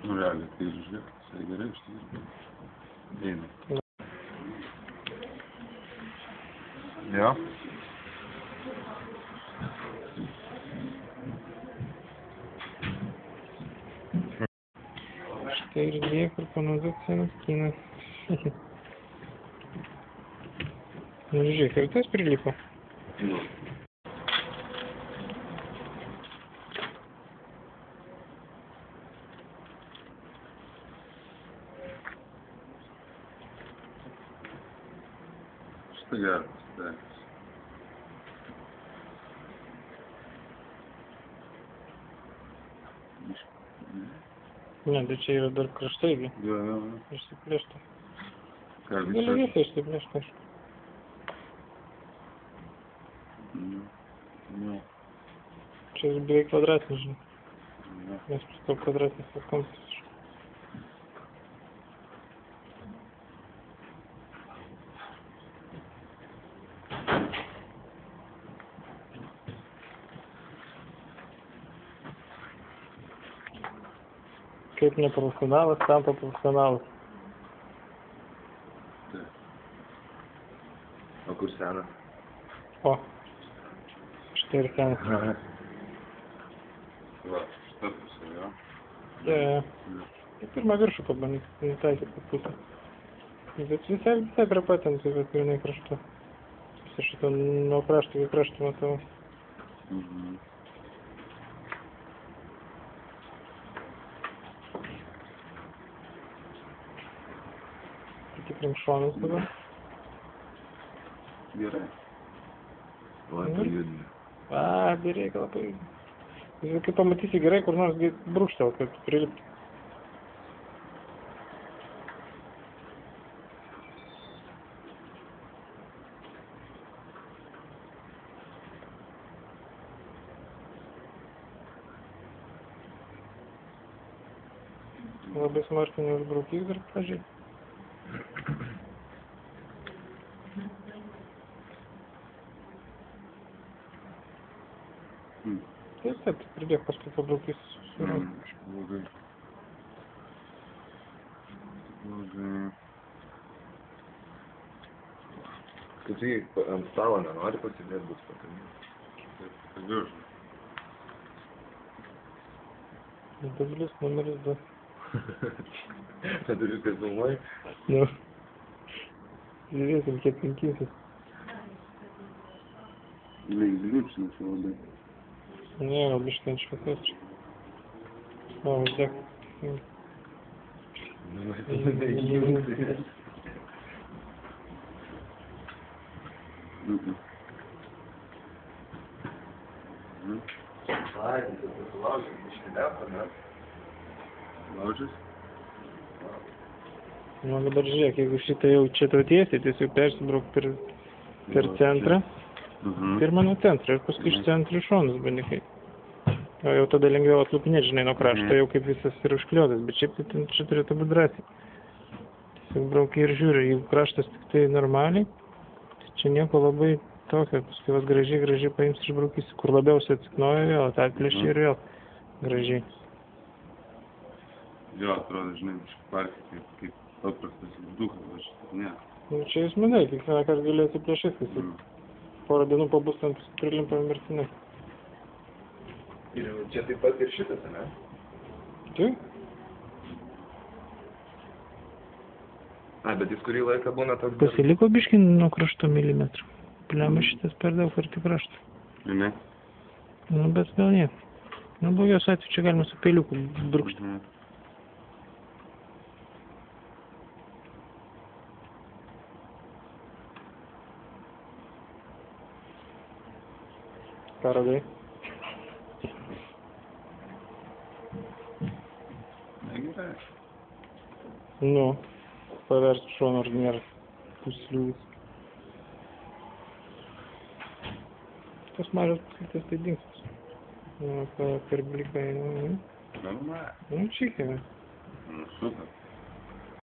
Nu, realiai, tai žiūrėk, visai gerai ištyri. Eina. Jo. Štai ir dėk ir panaudot senas kinas. Nu, žiūrėk, ir tas prilipo. Nu. Štai geras, tai. Ne, tai čia yra dar kraštai, gi. Jo. Išsiplėšta. Ką, Gali visą? vietą išsiplėšta. Nu. Čia beveik kvadratinis, žinai. Jo. Nes to kvadratinis kampas. Kaip neprofesionalas, tampa profesionalas. Taip. O kur senas? O, štai ir senas. Va, šitą pusę, jo. Tai pirmą viršų pabandyk, nutaikyti tą pusę. Bet visai prie patens, bet vienai kraštu. Visą šitą nuo krašto iki krašto matau. Mhm. Patikrim šonus dabar. Gerai. O, pajudinė. Bereik labai. Kai pamatysi gerai, kur nors brūkštel, kad prilipti. Labai smarkiai neužbraukyk dar pradžiai. Taip, pridėk paskui pabraukys. Blogai. Kad tu jį ant stalo nenori pasidėti, bus pataminti. Taip, paviršų. Dublis numeris 2. Tu viskas filmuoji? Nu. Žiūrėsim, kiek penkysis. Lipsnis labai. Ne, gal biškai ant šviesos čia. O, žiūrėk. Ai, tai tu sulaužai, iškeliauti, ne? Laužis? Nu, dabar žiūrėk, jeigu šitą jau čia tau tiesiai, tiesiog persibrauk per centrą. Pirmą nuo centro ir paskui iš centro į šonus bandykai. O jau tada lengviau atlupinėti, žinai, nuo krašto, jau kaip visas yra užkliuotas, bet šiaip tai čia turėtų būti drąsiai. Tiesiog braukiai ir žiūri, jeigu kraštas tik tai normaliai, tai čia nieko labai tokio, paskui vas gražiai paims ir braukysi, kur labiausiai atsiknoja vėl, tą atplėšia ir vėl gražiai. Jo, atrodo, žinai, parkai kaip paprastas dukas, ne. Nu, čia jūs manai, kiekvieną kartą gali atsiplėšyti, kai porą dienų pabūstant prilimpam mirtinai. Ir čia taip pat ir šitas, ne? Taip? A, bet jis kurį laiką būna toks... Pasiliko biškį nuo krašto milimetrų. Pliama šitas per daug arti krašto. Ne? Nu, bet gal ne. Nu, blogiausiu atveju čia galima su peiliuku brūkšti. Ką radai? Negerai. Nu, paverst šoną ar nėra pusliūvis. Tas mažas puslytis tai dingsis. Nu, per bliką, Normaliai. nu, čikė. Nu, super.